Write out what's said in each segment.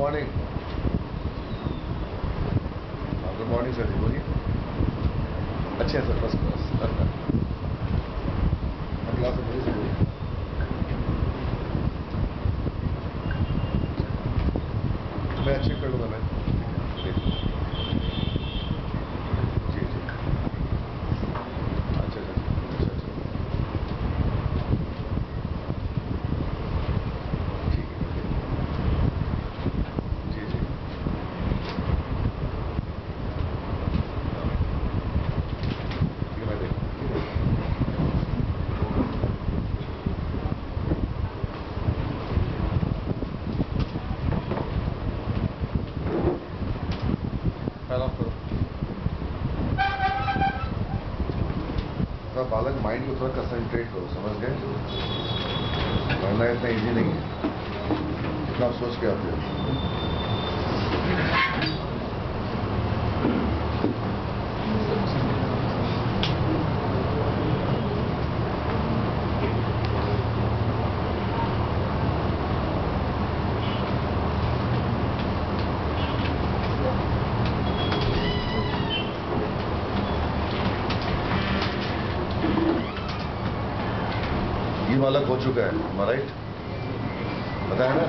Morning. Good morning sir जी, बोलिए। अच्छे हैं सर, फर्स्ट क्लास। क्लास में मुझे से बोलिए। मैं चेक कर लूँगा मैं। जी जी। अच्छा अच्छा अच्छा अच्छा, ठीक है। जी जी। ठीक है, मैं देखूँ। ठीक है। फैल ऑफ करो। थोड़ा बालक माइंड को थोड़ा कंसंट्रेट करो, समझ गए? पढ़ना इतना इजी नहीं है जितना आप सोच के आते हो। ये बालक हो चुका है, राइट? पता है ना?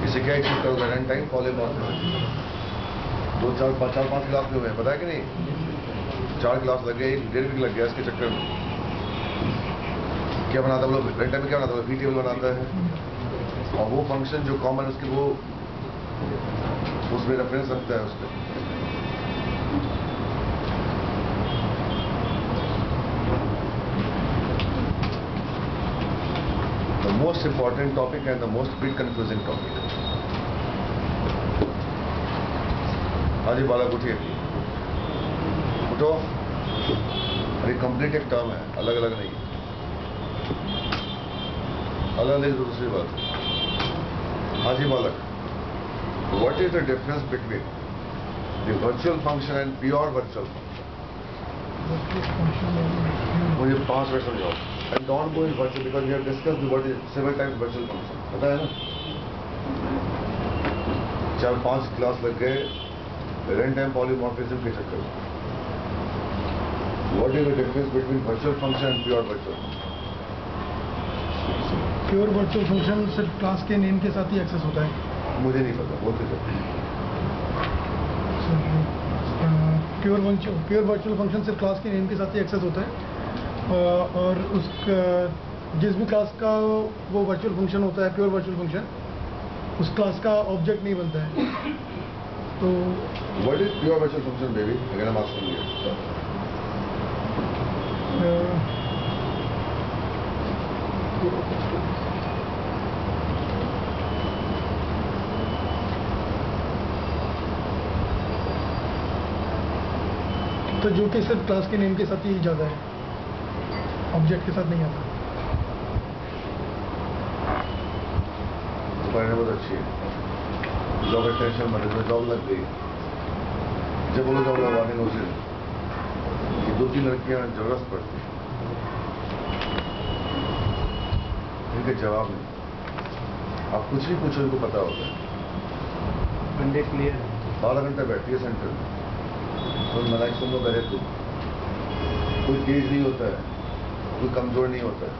इसे क्या चीज करोगे? Run time polymorphism. 4-5 क्लास में हुए हैं, पता है कि नहीं? 4 क्लास लग गए, 1.5 वीक लग गया इसके चक्कर में। क्या बनाता है वो लोग? रन टाइम में क्या बनाता है? वी टेबल बनाता है, और वो फंक्शन जो कॉमन है उसके वो उसमें रेफरेंस रखता है उसमें। The most important topic and the most big confusing topic. हाँ जी बालक उठिए, उठो। अरे कंप्लीट एक टर्म है, अलग अलग नहीं। अलग अलग तो दूसरी बात। हाँ जी बालक, what is the difference between the virtual function and pure virtual function? मुझे 5 मिनट समझाओ। And don't go in virtual because we have discussed what is several times virtual function, पता है ना? 4-5 क्लास लग गए रन टाइम पॉलीमॉर्फिज्म के चक्कर में। What is the difference between virtual function and pure virtual function? Pure virtual function सिर्फ class के नेम के साथ ही एक्सेस होता है। मुझे नहीं पता, बोलते थे। प्योर वर्चुअल फंक्शन सिर्फ क्लास के नेम के साथ ही एक्सेस होता है, और उसका जिस भी क्लास का वो वर्चुअल फंक्शन होता है, प्योर वर्चुअल फंक्शन, उस क्लास का ऑब्जेक्ट नहीं बनता है। तो What is pure virtual function, baby? Again, I'm asking you. तो जो कि सिर्फ क्लास के नेम के साथ ही ज़्यादा है, ऑब्जेक्ट के साथ नहीं आता। पढ़ने बहुत अच्छी है। जॉब टेंशन मत लो, जॉब लग गई। जब बोलो जॉब लगवाने को उसे कि 2-3 लड़कियां जरूरत पड़ती, इनके जवाब नहीं। आप कुछ भी पूछो, इनको पता होता है। वनडे क्लियर 12 घंटा बैठती है सेंटर में, तो मलाइक सुन लो पहले तो। कोई तेज नहीं होता है, कोई कमजोर नहीं होता है।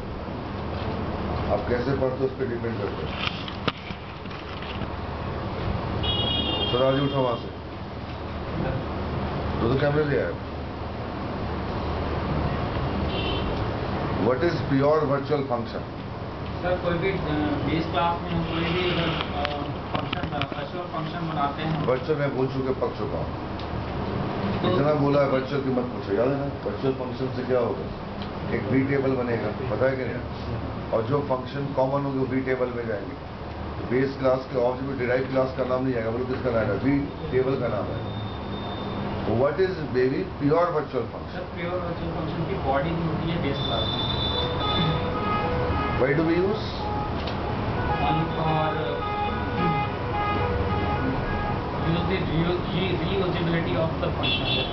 आप कैसे पढ़ते हो उस पर डिपेंड करता है। सराजी उठो वहां से, तो कैमरे ले आए। What is pure virtual function? Sir कोई भी बेस क्लास में कोई भी फंक्शन वर्चुअल फंक्शन बनाते हैं। वर्चुअल में बोल चुके, पक चुका हूँ। इतना बोला है वर्चुअल की मत पूछो, याद है ना? वर्चुअल फंक्शन से क्या होगा? एक वी टेबल बनेगा, पता है कि नहीं? और जो फंक्शन कॉमन होंगे वो वी टेबल में जाएंगे। बेस क्लास के ऑब्जेक्ट में डिराइव क्लास का नाम नहीं आएगा, बोलो किसका नाम है? वी टेबल का नाम है। What is baby pure virtual function? Sir pure virtual function की बॉडी भी होती है बेस क्लास में। Why do we use? only for use the reusability of the function।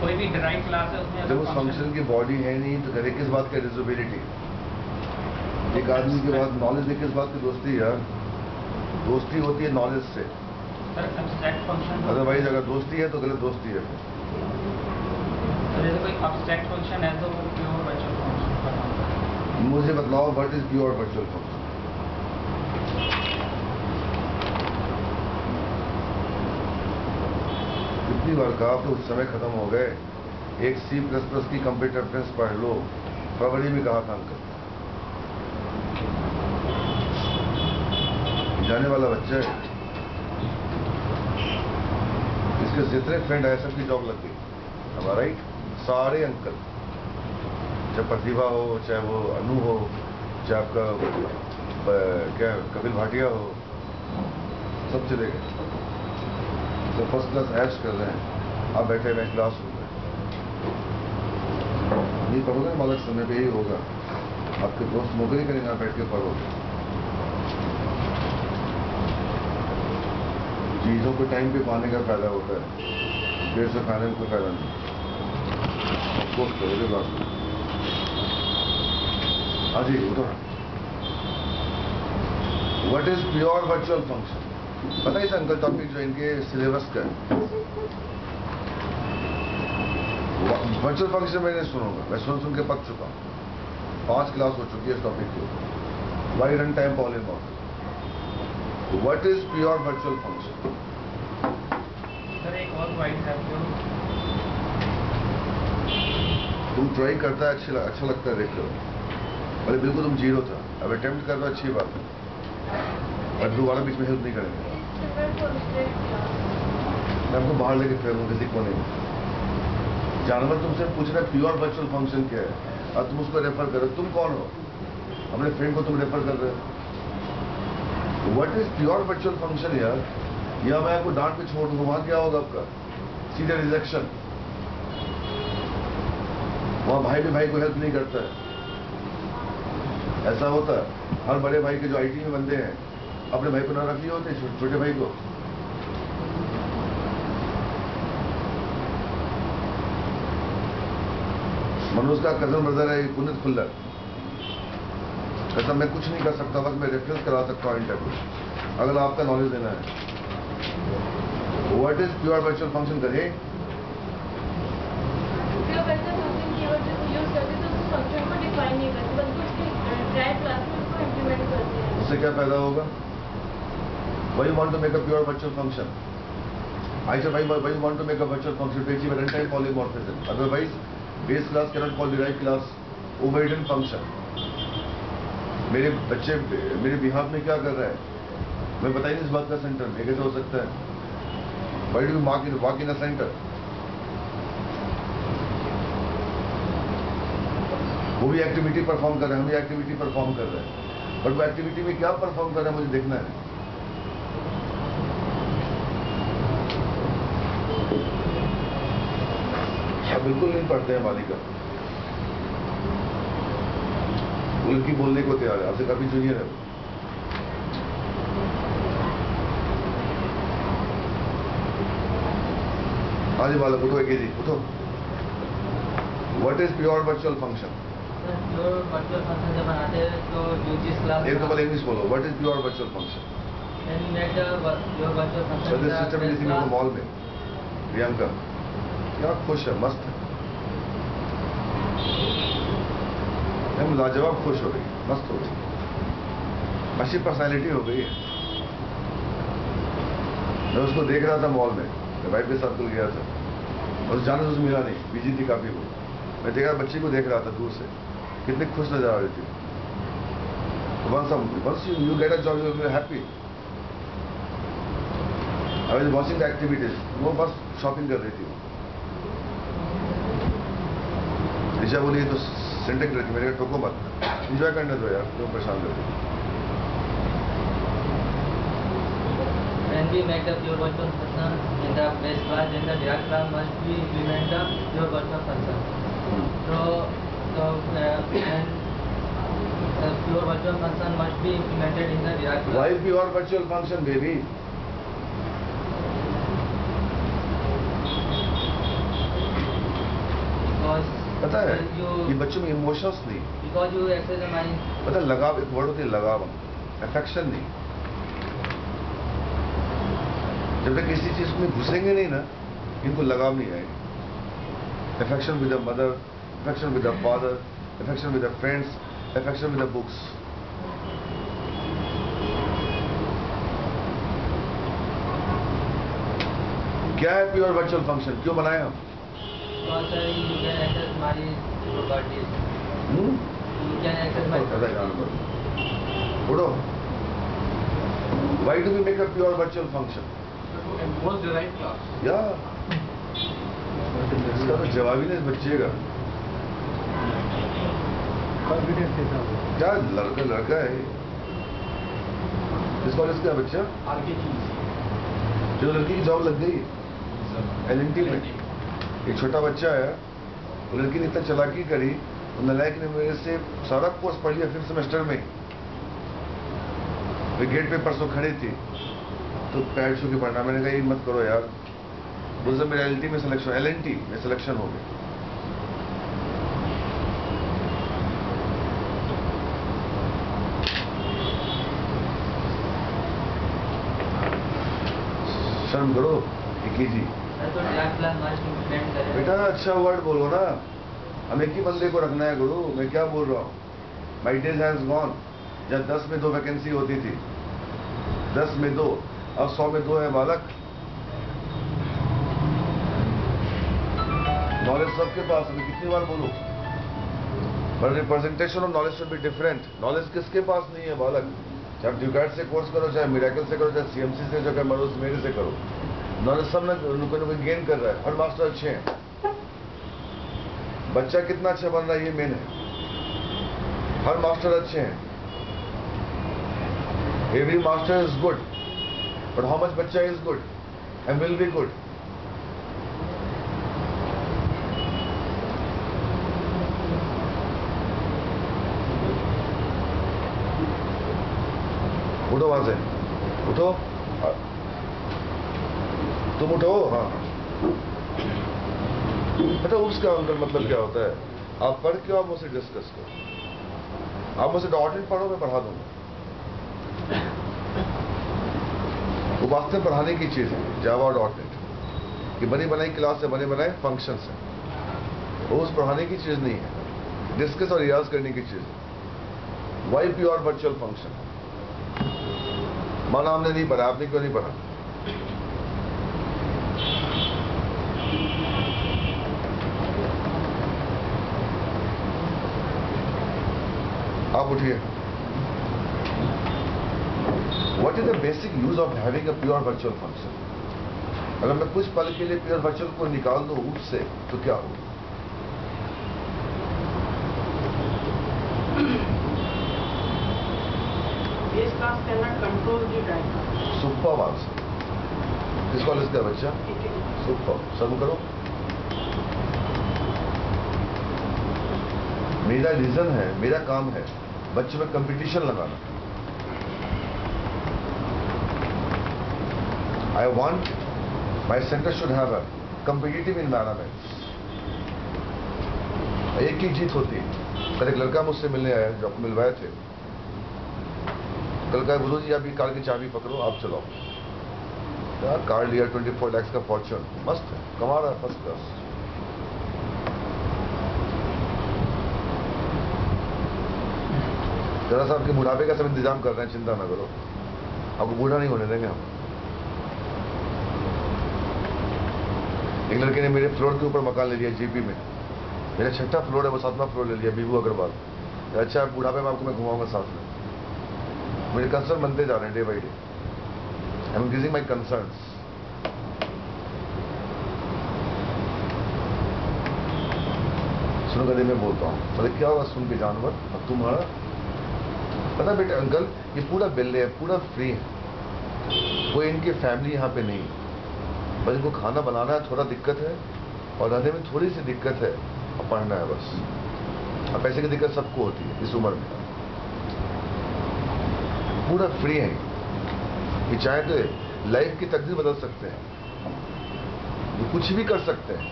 कोई भी डिराइव क्लास है उसमें जब उस फंक्शन की बॉडी है नहीं तो करे किस बात का रियूजेबिलिटी? एक आदमी के बाद नॉलेज है किस बात की दोस्ती यार? दोस्ती होती है नॉलेज से, सर एब्स्ट्रैक्ट फंक्शन अदरवाइज अगर दोस्ती है तो गलत दोस्ती है। जैसे कोई एब्स्ट्रैक्ट फंक्शन है तो वो प्योर वर्चुअल फंक्शन का काम करता है। मुझे बतलाओ what is pure virtual function. कितनी बार कहा तो उस समय खत्म हो गए। एक C++ की कंप्यूटर फ्रेंड्स पढ़ लो, फरवरी में कहा था अंकल। जाने वाला बच्चा है, इसके जितने फ्रेंड है सबकी जॉब लग गई, हमारा राइट। सारे अंकल, चाहे प्रतिभा हो, चाहे वो अनु हो, चाहे आपका क्या कपिल भाटिया हो, सब चले गए। तो फर्स्ट क्लास ऐश कर रहे हैं, आप बैठे हुए क्लास रूम में नहीं पढ़ोगे, मगर समय पे ही होगा। आपके दोस्त नौकरी करेंगे, आप बैठ के पढ़ोगे। चीज़ों को टाइम पे पाने का फायदा होता है, देर से खाने में कोई फायदा नहीं। अफकोर्स करोगे बात। हाँ जी, उठो। What is pure virtual function? पता है अंकल टॉपिक जो इनके सिलेबस का है। वर्चुअल फंक्शन मैंने सुनूंगा, मैं सुन के पक चुका हूँ। 5 क्लास हो चुकी है इस टॉपिक के ऊपर। Why run time polymorph. What is pure virtual function? Sir एक और वाइड है जो तुम ट्राई करता है, अच्छा लगता है देख लो। अरे बिल्कुल तुम जीरो था, अब अटेम्प्ट कर रहे हो, अच्छी बात है, पर दोबारा बीच में हेल्प नहीं करेंगे। मैं आपको बाहर लेके फिरूँ किसी कोने में। जानवर तुमसे पूछ रहा है प्योर वर्चुअल फंक्शन क्या है, और तुम उसको रेफर कर रहे हो। तुम कौन हो? अपने फ्रेंड को तुम रेफर कर रहे हो। What is pure virtual function यार? या मैं आपको डांट के छोड़ दूंगा, वहां क्या होगा आपका? सीधे रिजेक्शन। वहां भाई भी भाई को हेल्प नहीं करता है। ऐसा होता है, हर बड़े भाई के जो आईटी में बंदे हैं अपने भाई को ना रख लिए होते, छोटे भाई को। मनोज का कजन ब्रदर है पुनित खुल्लर, कहता मैं कुछ नहीं कर सकता, बस मैं रेफरेंस करा सकता हूँ इंटरव्यू, अगर आपका नॉलेज देना है। What is pure virtual function? करें उससे क्या फायदा होगा? Why you want to make a pure virtual function? I said, why you want to make a virtual function to achieve a runtime polymorphism? Otherwise, base class cannot call derived class overridden function. मेरे बच्चे मेरे बिहार में क्या कर रहा है, मैं बताइए इस बात का सेंटर में कैसे हो सकता है? Why do you walk in a center? वो भी एक्टिविटी परफॉर्म कर रहे हैं, हम भी एक्टिविटी परफॉर्म कर रहे हैं, बट वो एक्टिविटी में क्या परफॉर्म कर रहे हैं मुझे देखना है। बिल्कुल नहीं पढ़ते हैं मालिका, उनकी बोलने को तैयार है, आपसे काफी जूनियर है। हाँ जी बालक उठो, एक जी उठो। What is pure virtual function? Pure virtual function जब बनाते हैं तो जो जिस क्लास एक तो पहले इंग्लिश बोलो, what is pure virtual function? Pure virtual function system किसी में मॉल में प्रियंका क्या खुश है, मस्त है, लाजवाब खुश हो गई, मस्त हो गई, अच्छी पर्सनैलिटी हो गई है। मैं उसको देख रहा था मॉल में, मैं वाइफ के साथ खुल गया था, और जाने से उसे मिला नहीं, बिजी थी काफी वो। मैं देखा बच्ची को देख रहा था दूर से, कितनी खुश नजर आ रही थी। Once you get a job, you will be happy. I was watching the activities. वो बस शॉपिंग कर रही थी। दिशा बोली तो सेंटेक्ट रहती, मेरे ठोको मत, एंजॉय करने दो यार, क्यों परेशान करते? When we make the pure virtual function in the base class, then the direct class must be implement the pure virtual function. So when pure virtual function must be implemented in the direct class. Why pure virtual function, baby? Because पता है you ये बच्चों में emotions नहीं, because you exercise the mind. पता है लगाव, एक वर्ड होती है लगाव, अफेक्शन नहीं। जब तक किसी चीज में घुसेंगे नहीं ना, इनको लगाव नहीं आएगी. Affection with the mother, affection with the father, affection with the friends, affection with the books. क्या है प्योर वर्चुअल फंक्शन? क्यों बनाए हम? Because sir, you can access my properties. You can access my properties. उड़ो. Why do we make a pure virtual function? To impose the right class. Yeah. इसका तो जवाब ही नहीं इस बच्चे का. कॉन्फिडेंस के साथ क्या लड़का है? इस कॉलेज का बच्चा? जो लड़की की जॉब लग गई LNT में. एक छोटा बच्चा है, वो लड़की ने इतना चालाकी करी, वो नालायक ने मेरे से सारा कोर्स पढ़ लिया 5th सेमेस्टर में. वे गेट पे परसों खड़ी थी तो पैर छू के पढ़ना. मैंने कहा ये मत करो यार. बोले मेरा LNT में सिलेक्शन हो गया. शर्म करो. जी तो direct class must implement करें. बेटा अच्छा वर्ड बोलो ना. हम एक ही बंदे को रखना है गुरु. मैं क्या बोल रहा हूँ? My days has gone. जब 10 में 2 वैकेंसी होती थी, 10 में 2, अब 100 में 2 है बालक. नॉलेज सबके पास है. मैं कितनी बार बोलूं? But representation of knowledge should be different. Knowledge किसके पास नहीं है बालक? चाहे ड्यूकैट से कोर्स करो, चाहे मिरेकल से करो, चाहे CMC से, चाहे मनोज मेरे से करो. नॉलेज सब ना कोई गेन कर रहा है. हर मास्टर अच्छे हैं. बच्चा कितना अच्छा बन रहा है ये मेन है. हर मास्टर अच्छे हैं. Every master is good, but how much बच्चा is good and will be good? उठो वहां से. उठो. तुम उठो. हाँ बेटा. उसका अंकल मतलब क्या होता है? आप पढ़ के आप मुझसे डिस्कस करो. आप मुझसे डॉटेड पढ़ो, मैं पढ़ा दूंगा. वो वास्तव में पढ़ाने की चीज है जावा और डॉटेड. कि बनी बनाई क्लास से बने बनाए फंक्शन से. वो उस पढ़ाने की चीज नहीं है, डिस्कस और रियाज करने की चीज है. Why pure virtual function? माना हमने नहीं पढ़ा, आपने क्यों नहीं पढ़ा? आप उठिए. What is the basic use of having a pure virtual function? अगर मैं कुछ पल के लिए प्योर वर्चुअल को निकाल दूं उससे तो क्या होगा? Base class cannot control the time. Super answer. किस कॉलेज का बच्चा? सुपर. शर्म करो. मेरा रीजन है, मेरा काम है बच्चों में कंपटीशन लगाना. I want my center should have a competitive environment. एक ही जीत होती है. कल एक लड़का मुझसे मिलने आया जो आपको मिलवाए थे. कल का गुरु जी अभी कार की चाबी पकड़ो, आप चलाओ. यार कार लिया 24 लाख का फॉर्च्यून, मस्त है, कमा रहा है फर्स्ट क्लास. जरा सा आपके बुढ़ापे का सब इंतजाम कर रहे हैं, चिंता ना करो. आपको बूढ़ा नहीं होने देंगे हम. एक लड़के ने मेरे फ्लोर के ऊपर मकान ले लिया GP में. मेरा 6ठा फ्लोर है, वो 7वां फ्लोर ले लिया. बीबू अग्रवाल. अच्छा बुढ़ापे में आपको मैं घुमाऊंगा साथ में. मेरे कंसर्न बनते जा रहे हैं day by day. I am increasing my concerns. सुनो कभी मैं बोलता हूँ बोले क्या होगा सुन के जानवर. अब तुम्हारा पता बेटे अंकल ये पूरा बिल है, पूरा फ्री है. कोई इनकी फैमिली यहाँ पे नहीं. बस इनको खाना बनाना है, थोड़ा दिक्कत है, और रहने में थोड़ी सी दिक्कत है, और पढ़ना है बस. अब पैसे की दिक्कत सबको होती है इस उम्र में. पूरा फ्री है. ये चाहे तो लाइफ की तकदीर बदल सकते हैं, ये कुछ भी कर सकते हैं.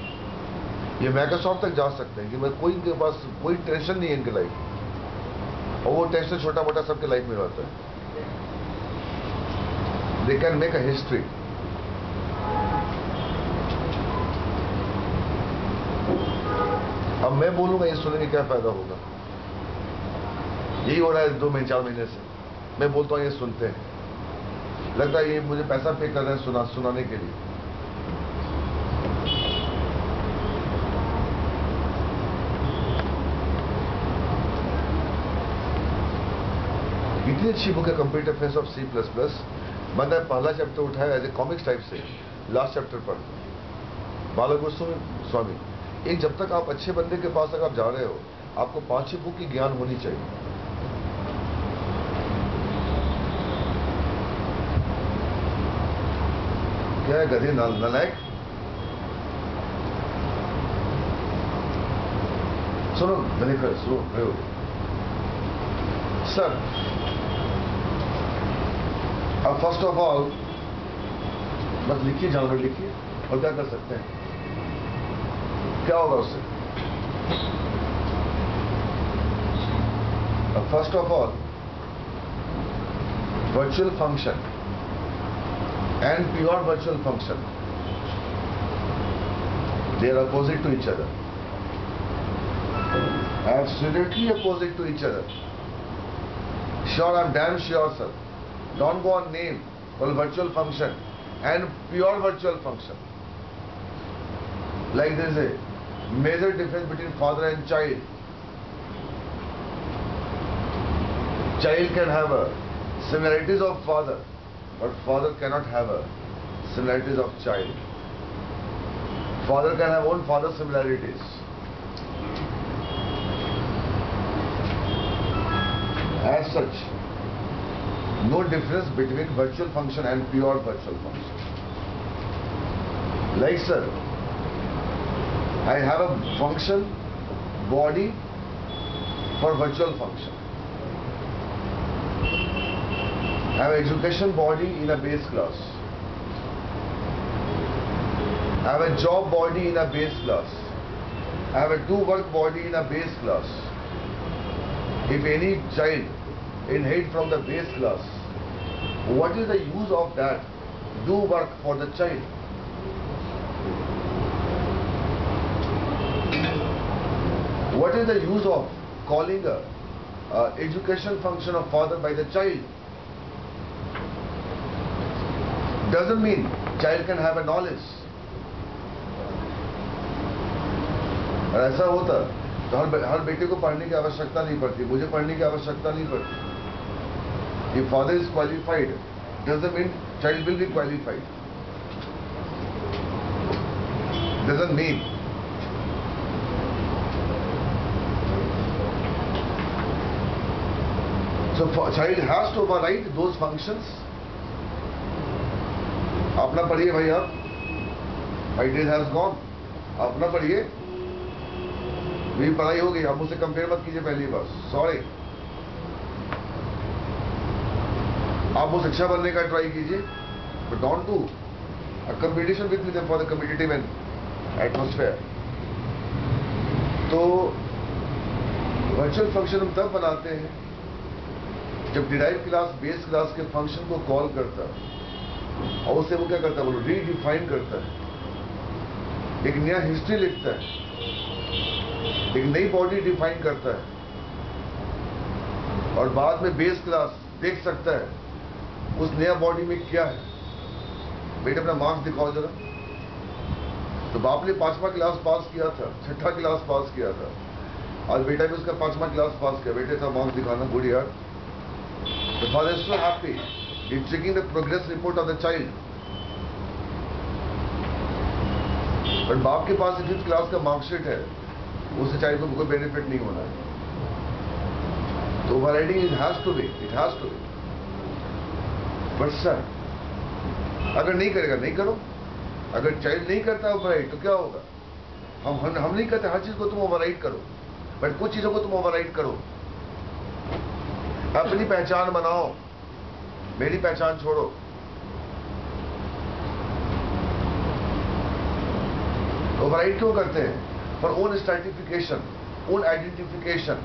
ये माइक्रोसॉफ्ट तक जा सकते हैं कि मैं कोई इनके पास कोई टेंशन नहीं है इनके लाइफ में. और वो टेंशन छोटा मोटा सबके लाइफ में रहता है. They can make a history. अब मैं बोलूंगा ये सुनने का क्या फायदा होगा? यही हो रहा है 2 महीने 4 महीने से। मैं बोलता हूँ ये सुनते हैं, लगता है ये मुझे पैसा पे कर रहे हैं सुनाने के लिए। इतनी अच्छी बुक है कंप्यूटर फेस ऑफ C++। मैंने पहला चैप्टर उठाया एज ए कॉमिक्स टाइप से, लास्ट चैप्टर पर बालगोस्वामी स्वामी। एक जब तक आप अच्छे बंदे के पास अगर आप जा रहे हो, आपको 5 बुक की ज्ञान होनी चाहिए। क्या है गधे नालायक? सुनो गधे सुनो सर। अब फर्स्ट ऑफ ऑल बस लिखिए, जानवर लिखिए, और क्या कर सकते हैं? क्या होगा उससे? अब first of all virtual function and pure virtual function, they are opposite to each other, absolutely opposite to each other. Sure, I'm damn sure, sir. Don't go on name called virtual function and pure virtual function. Like there is a major difference between father and child. Child can have a similarities of father, but father cannot have a similarities of child. Father can have own father similarities. As such, no difference between virtual function and pure virtual function. Like sir, I have a function body for virtual function. I have education body in a base class. I have a job body in a base class. I have a do work body in a base class. If any child inherit from the base class, what is the use of that do work for the child? What is the use of calling a education function of father by the child? Doesn't mean child can have a knowledge. और ऐसा होता तो हर बेटे को पढ़ने की आवश्यकता नहीं पड़ती, मुझे पढ़ने की आवश्यकता नहीं पड़ती। If father is qualified, doesn't mean child will be qualified. Doesn't mean. So child has to override those functions. अपना पढ़िए भाई, आप 5 days has gone, अपना पढ़िए, मेरी पढ़ाई हो गई, आप मुझसे कंपेयर मत कीजिए पहली बार, सॉरी। आप मुझसे अच्छा बनने का ट्राई कीजिए, but don't do a competition with me for the competitive atmosphere. तो वर्चुअल फंक्शन हम तब बनाते हैं जब डिराइव क्लास बेस क्लास के फंक्शन को कॉल करता है, और उससे वो क्या करता है, वो रीडिफाइन करता है, एक नया हिस्ट्री लिखता है, एक नई बॉडी डिफाइन करता है, और बाद में बेस क्लास देख सकता है उस नया बॉडी में क्या है। बेटे अपना मार्क्स दिखाओ जरा। तो बाप ने 5वां क्लास पास किया था, 6ठा क्लास पास किया था, आज बेटा भी उसका 5वां क्लास पास किया, बेटे था मार्क्स दिखाना, गुड यार। The father is so happy. He's checking the progress report of the child. But बाप के पास 5th क्लास का मार्कशीट है, उससे चाइल्ड को कोई बेनिफिट नहीं होना है। तो overriding it has to be, it has to be. But sir, अगर नहीं करेगा नहीं करो, अगर चाइल्ड नहीं करता ओवरराइड तो क्या होगा? हम नहीं कहते हर चीज को तुम ओवरराइड करो, बट कुछ चीजों को तुम ओवरराइड करो। अपनी पहचान बनाओ, मेरी पहचान छोड़ो। ओवरराइड क्यों करते हैं? For own stratification, own identification.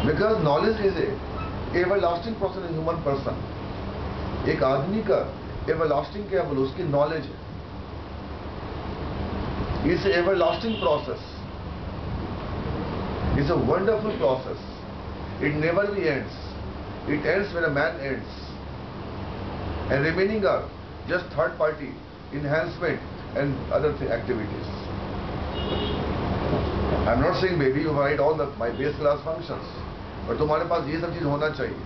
Because knowledge is a everlasting process in human person. एक आदमी का एवरलास्टिंग क्या बोलो, उसकी नॉलेज है. It's an everlasting process. It's a wonderful process. It never ends. It ends when a man ends. And remaining are just third party enhancement and other activities. I'm not saying baby you write all my base class functions, but तुम्हारे पास ये सब चीज होना चाहिए.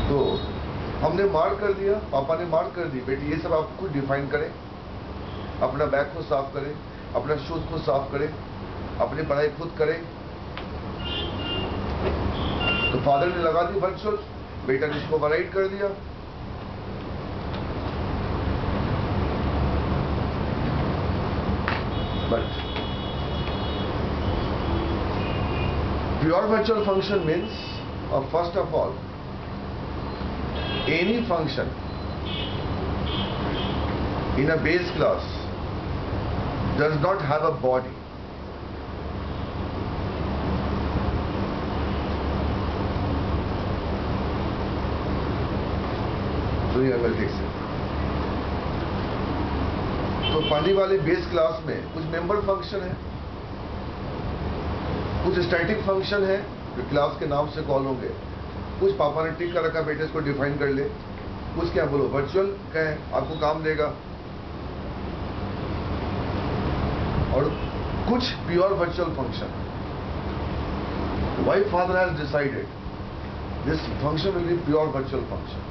तो हमने mark कर दिया, पापा ने मार्क कर दी, बेटी ये सब आप खुद डिफाइन करें, अपना बैग खुद साफ करें, अपना शूज खुद साफ करें, अपनी पढ़ाई खुद करें. तो फादर ने लगा दी वर्चुअल, बेटा ने इसको ओवरराइड कर दिया. But pure virtual function means, और first of all any function in a base class does not have a body. So ये मैं देख सकते. तो पानी वाले बेस क्लास में कुछ मेंबर फंक्शन है, कुछ स्टैटिक फंक्शन है जो क्लास के नाम से कॉल होंगे, कुछ पापा ने टिक कर रखा, बेटे इसको डिफाइन कर ले, कुछ क्या बोलो वर्चुअल कहें, आपको काम देगा, और कुछ pure virtual function. Why father has decided this function will be pure virtual function?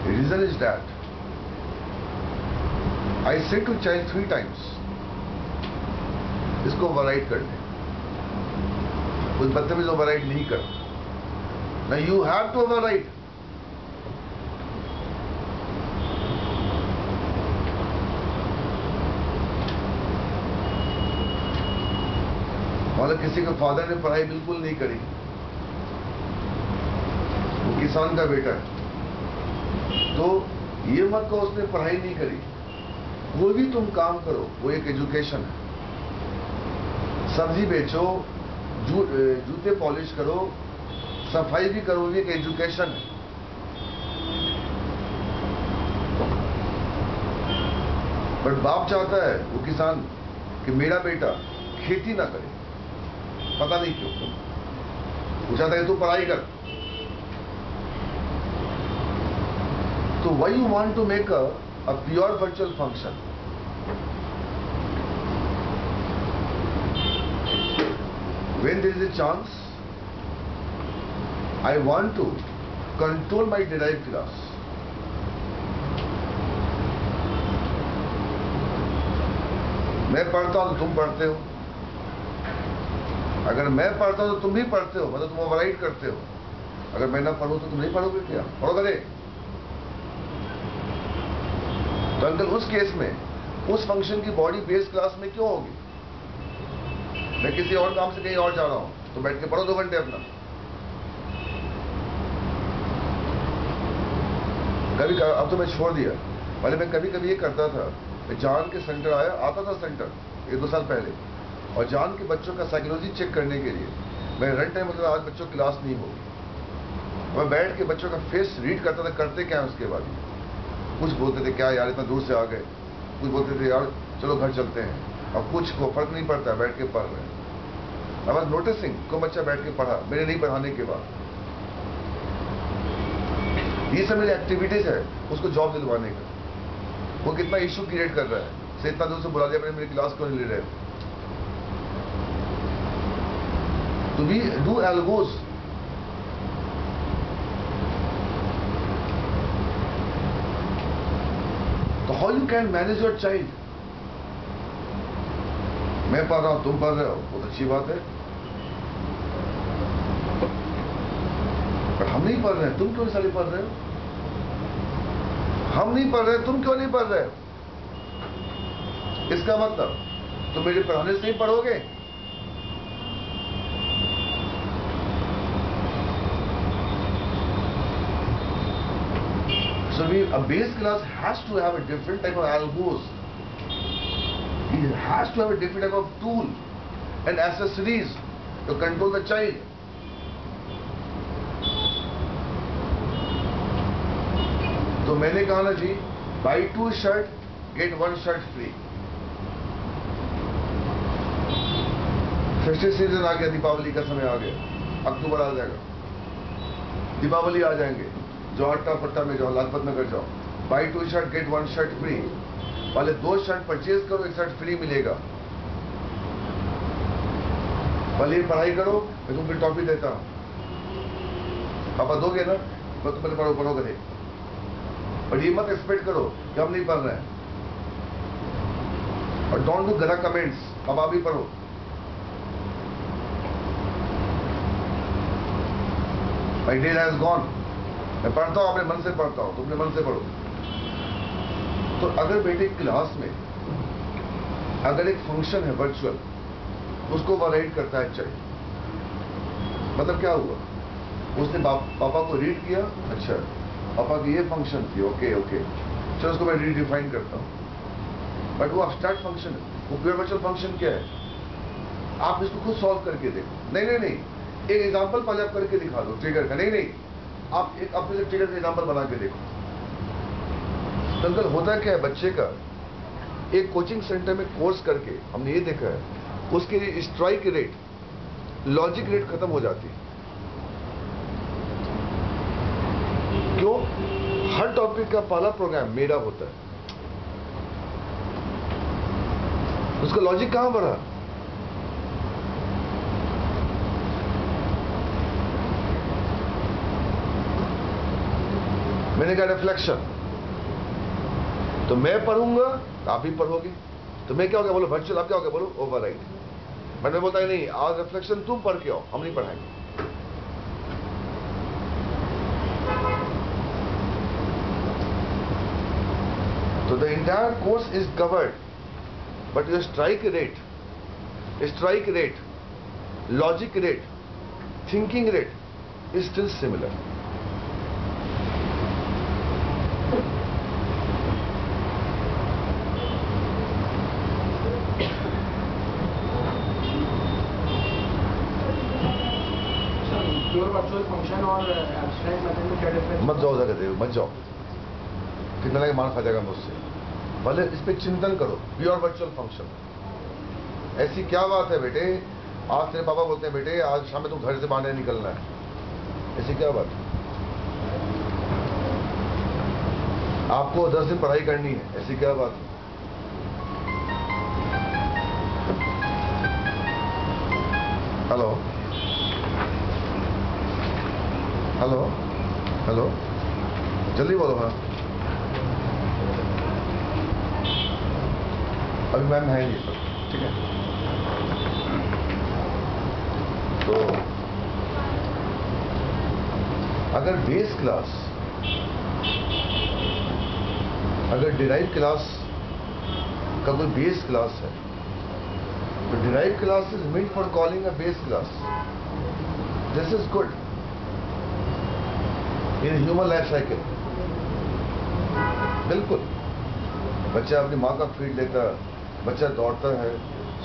The reason is that I said to child 3 times इसको ओवरराइड कर ले. कुछ बदतमीज ओवरराइड नहीं कर. Now you have to override. मतलब किसी के फादर ने पढ़ाई बिल्कुल नहीं करी, वो किसान का बेटा है, तो ये मत कहो उसने पढ़ाई नहीं करी. कोई भी तुम काम करो वो एक एजुकेशन है. सब्जी बेचो, जूते पॉलिश करो, सफाई भी करो, भी एक एजुकेशन है. बट बाप चाहता है वो किसान कि मेरा बेटा खेती ना करे, पता नहीं क्यों. वो चाहता है तू पढ़ाई कर. तो why you want to make a pure virtual function? When there is a chance I want to control my derived class. मैं पढ़ता हूं तो तुम पढ़ते हो, अगर मैं पढ़ता हूं तो तुम भी पढ़ते हो, मतलब तुम ओवरराइड करते हो. अगर मैं ना पढ़ूं तो तुम नहीं पढ़ोगे क्या? पढ़ोगे रे. तो अंकल उस केस में उस फंक्शन की बॉडी बेस क्लास में क्यों होगी? मैं किसी और काम से कहीं और जा रहा हूं, तो बैठ के पढ़ो 2 घंटे अपना. कभी अब तो मैं छोड़ दिया, पहले मैं कभी कभी ये करता था. जान के सेंटर आता था सेंटर 1-2 साल पहले, और जान के बच्चों का साइकोलॉजी चेक करने के लिए मैं रन टाइम मतलब आज बच्चों की क्लास नहीं होगी, मैं बैठ के बच्चों का फेस रीड करता था, करते क्या है उसके बाद. कुछ बोलते थे क्या यार इतना दूर से आ गए, कुछ बोलते थे यार चलो घर चलते हैं, और कुछ को फर्क नहीं पड़ता, बैठ के पढ़ रहे हैं. आई वाज नोटिसिंग को बच्चा बैठ के पढ़ा मेरे नहीं पढ़ाने के बाद. ये सब मेरी एक्टिविटीज है उसको जॉब दिलवाने का. वो कितना इशू क्रिएट कर रहा है, से इतना दूर से बुला दिया मैंने, मेरी क्लास क्यों नहीं ले रहे. तो वी डू एल्गोस. तो how you can manage your child? मैं पढ़ रहा हूं तुम पढ़ रहे हो, बहुत अच्छी बात है, पर हम नहीं पढ़ रहे हैं, तुम क्यों सारी पढ़ रहे हो? हम नहीं पढ़ रहे, तुम क्यों नहीं पढ़ रहे हो? इसका मतलब तुम मेरे पढ़ाने से ही पढ़ोगे. So a base class has to have a different type of algos. It has to have a different type of tool and accessories to control the child. तो मैंने कहा ना जी, buy 2 shirt get 1 shirt free. Festive season आ गया, दीपावली का समय आ गया, अक्टूबर आ जाएगा, दीपावली आ जाएंगे, जो अट्टा पट्टा में जाओ, लाजपत नगर जाओ, buy 2 shirt get 1 shirt free. पहले 2 शर्ट परचेज करो, 1 शर्ट फ्री मिलेगा। पहले पढ़ाई करो, मैं तुमको टॉफी देता हूं, पापा दोगे ना, मैं तुम्हें पढ़ोगे नहीं। और ये मत एक्सपेक्ट करो कि हम नहीं पढ़ रहे हैं। और डोंट डू गलत कमेंट्स, अब आप भी पढ़ो। My day has gone. मैं पढ़ता हूं, अपने मन से पढ़ता हूं, तुम अपने मन से पढ़ो। तो अगर बेटे क्लास में अगर एक फंक्शन है वर्चुअल, उसको ओवरराइड करता है चाइल्ड, मतलब क्या हुआ, उसने पापा को रीड किया, अच्छा पापा की ये फंक्शन थी, ओके ओके, चलो उसको मैं रीडिफाइन करता हूं। बट वो एब्स्ट्रैक्ट फंक्शन है, वो प्योर वर्चुअल फंक्शन क्या है, आप इसको खुद सॉल्व करके देखो। नहीं नहीं नहीं, एक एग्जांपल पहले आप करके दिखा दो ट्रिगर का। नहीं नहीं, आप एक अपने से ट्रिगर का एग्जांपल बना के देखो। दरअसल होता क्या है, बच्चे का एक कोचिंग सेंटर में कोर्स करके हमने ये देखा है, उसके स्ट्राइक रेट, लॉजिक रेट खत्म हो जाती है। क्यों? हर टॉपिक का पहला प्रोग्राम मेरा होता है, उसका लॉजिक कहां बढ़ा? मैंने कहा रिफ्लेक्शन, तो मैं पढ़ूंगा आप भी पढ़ोगे, तो मैं क्या हो गया बोलो वर्चुअल, आप क्या हो गया बोलो ओवरराइड। बट मैं बोलता है नहीं, आज रिफ्लेक्शन तुम पढ़ के आओ, हम नहीं पढ़ाएंगे। तो the entire course is covered, but your strike rate, logic rate, thinking rate is still similar. Pure virtual function और एब्स्ट्रैक्ट मेथड में क्या डिफरेंस? मत जाओ जगह दे, मत जाओ, कितना लगे मार खा जाएगा मुझसे। पहले इस पे चिंतन करो, प्योर वर्चुअल फंक्शन ऐसी क्या बात है बेटे, आज तेरे पापा बोलते हैं बेटे आज शाम में तुम घर से बाहर नहीं निकलना है, ऐसी क्या बात है? आपको 10 दिन पढ़ाई करनी है, ऐसी क्या बात है? हेलो हेलो हेलो, जल्दी बोलो। हाँ अभी मैम है नहीं सर, ठीक है। तो अगर बेस क्लास, अगर डिराइव क्लास का कोई बेस क्लास है, तो derive class is made for calling a base class. This is good in human life cycle. बिल्कुल, बच्चा अपनी माँ का फीड लेता है, बच्चा दौड़ता है,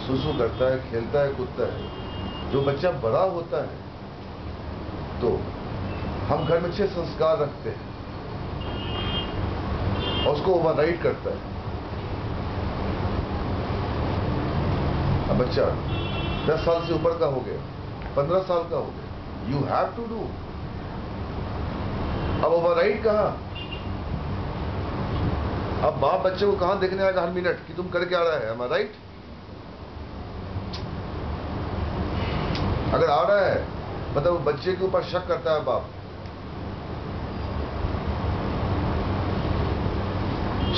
सुसु करता है, खेलता है, कूदता है। जो बच्चा बड़ा होता है तो हम घर में अच्छे संस्कार रखते हैं और उसको ओवरराइड करता है। अब बच्चा 10 साल से ऊपर का हो गया, 15 साल का हो गया, यू हैव टू डू। अब ओवरराइड कहां? अब बाप बच्चे को कहां देखने आएगा हर मिनट कि तुम करके आ रहा है, am I right? अगर आ रहा है मतलब बच्चे के ऊपर शक करता है बाप।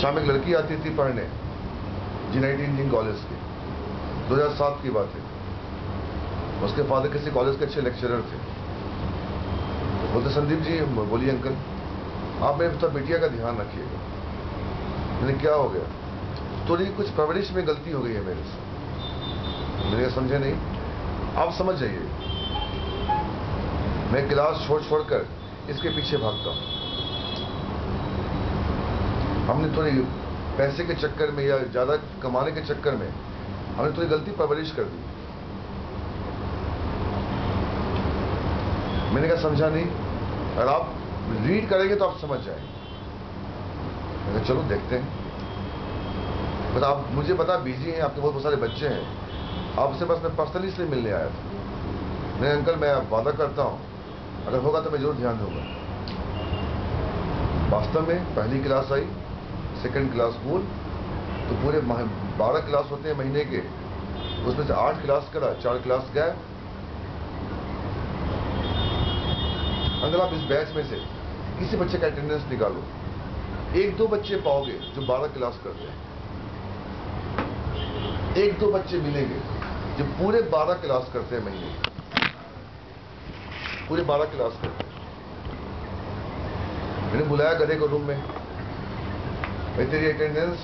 शाम एक लड़की आती थी पढ़ने जीआईटी इंजीनियरिंग कॉलेज की, 2007 की बात है। उसके फादर किसी कॉलेज के अच्छे लेक्चरर थे। बोलते संदीप जी, बोलिए अंकल, आप मेरे तो बिटिया का ध्यान रखिएगा। मैंने क्या हो गया? थोड़ी कुछ परवरिश में गलती हो गई है मेरे से। मैंने समझे नहीं, आप समझ जाइए। मैं क्लास छोड़कर इसके पीछे भागता हूं। हमने थोड़ी पैसे के चक्कर में या ज्यादा कमाने के चक्कर में हमने थोड़ी गलती परवरिश कर दी। मैंने कहा समझा नहीं, और आप रीड करेंगे तो आप समझ जाएंगे। मैंने चलो देखते हैं। बस आप मुझे पता बिजी हैं, आपके बहुत सारे बच्चे हैं, आपसे बस मैं पर्सनली इसलिए मिलने आया था। नहीं अंकल, मैं वादा करता हूँ अगर होगा तो मैं जरूर ध्यान दूंगा। वास्तव में पहली क्लास आई, सेकंड क्लास स्कूल, तो पूरे 12 क्लास होते हैं महीने के, उसमें से 8 क्लास करा, 4 क्लास गए। अगर आप इस बैच में से किसी बच्चे का अटेंडेंस निकालो, 1-2 बच्चे पाओगे जो 12 क्लास करते हैं। 1-2 बच्चे मिलेंगे जो पूरे 12 क्लास करते हैं महीने, पूरे 12 क्लास करते हैं। मैंने बुलाया गधे को रूम में, भाई तेरी अटेंडेंस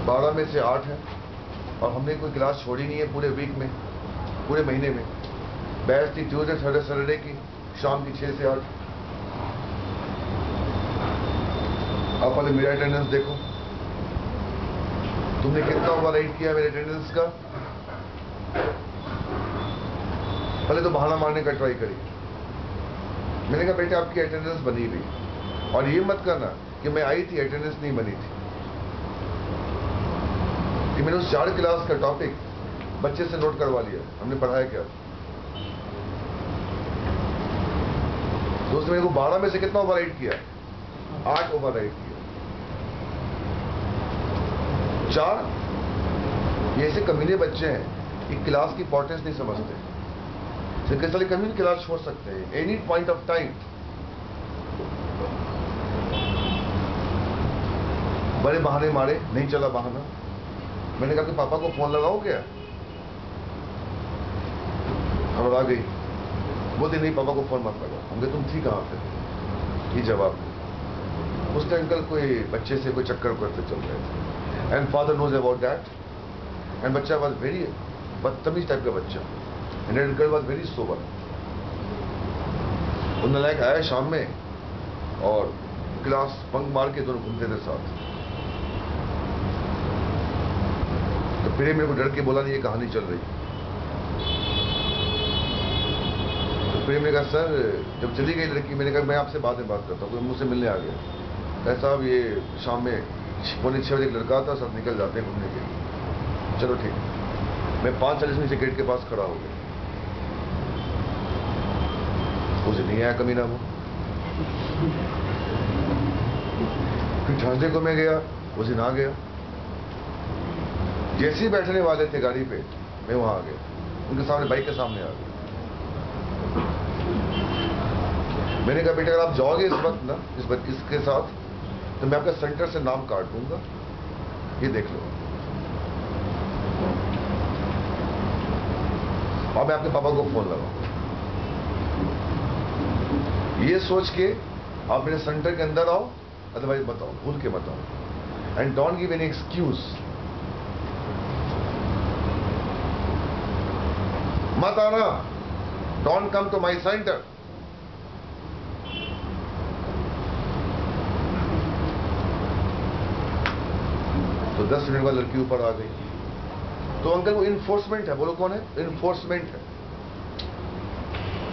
12 में से 8 है और हमने कोई क्लास छोड़ी नहीं है पूरे वीक में, पूरे महीने में। बैच थी ट्यूजडे थर्सडे सैटरडे की शाम की 6 से 8। आप पहले मेरा अटेंडेंस देखो, तुमने कितना ओवरराइड किया मेरे अटेंडेंस का। पहले तो बहाना मारने का ट्राई करी। मैंने कहा बेटे आपकी अटेंडेंस बनी हुई, और ये मत करना कि मैं आई थी अटेंडेंस नहीं बनी थी। कि मैंने उस 4 क्लास का टॉपिक बच्चे से नोट करवा लिया, हमने पढ़ाया क्या। तो उसने मेरे को 12 में से कितना ओवरराइड किया, 8 ओवरराइड किया। 4 ये ऐसे कमीने बच्चे हैं कि क्लास की इंपॉर्टेंस नहीं समझते, किस तरह कभी भी क्लास छोड़ सकते हैं एनी पॉइंट ऑफ टाइम। बड़े बहाने मारे, नहीं चला बहाना। मैंने कहा कि पापा को फोन लगाओ क्या, और आ गई, बोलते नहीं पापा को फोन मत लगाओ। हमने तुम थी कहां पे, ये जवाब। उसके अंकल कोई बच्चे से कोई चक्कर करते चल रहे थे, and father knows about that, and बच्चा वॉज वेरी बदतमीज टाइप का बच्चा, and uncle was very sober. उन नालायक आया शाम में और क्लास बंक मार के दोनों घूमते थे साथ। तो फिर मेरे को डर के बोला नहीं ये कहानी चल रही। तो फिर मैंने कहा सर जब चली गई लड़की, मैंने कहा मैं आपसे बाद में बात करता हूँ। मुझसे मिलने आ गया, कहा साहब ये शाम में 5:45 बजे एक लड़का था, सब निकल जाते हैं घूमने के लिए। चलो ठीक है। मैं 5:40 में से गेट के पास खड़ा हो गया, उसे नहीं आया कमीना वो। फिर ठंडे को मैं गया, उस दिन आ गया। जैसे ही बैठने वाले थे गाड़ी पे, मैं वहां आ गया, उनके सामने बाइक के सामने आ गया। मैंने कहा बेटा अगर आप जाओगे इस वक्त ना इसके साथ, तो मैं आपका सेंटर से नाम काट दूंगा, ये देख लो। और मैं आपके पापा को फोन लगाऊंगा, ये सोच के आप मेरे सेंटर के अंदर आओ, अदरवाइज बताओ, भूल के बताओ, and don't give any excuse. मत आना, don't come to my centre. तो 10 मिनट बाद लड़की ऊपर आ गई। तो अंकल वो इन्फोर्समेंट है, बोलो कौन है, इन्फोर्समेंट है।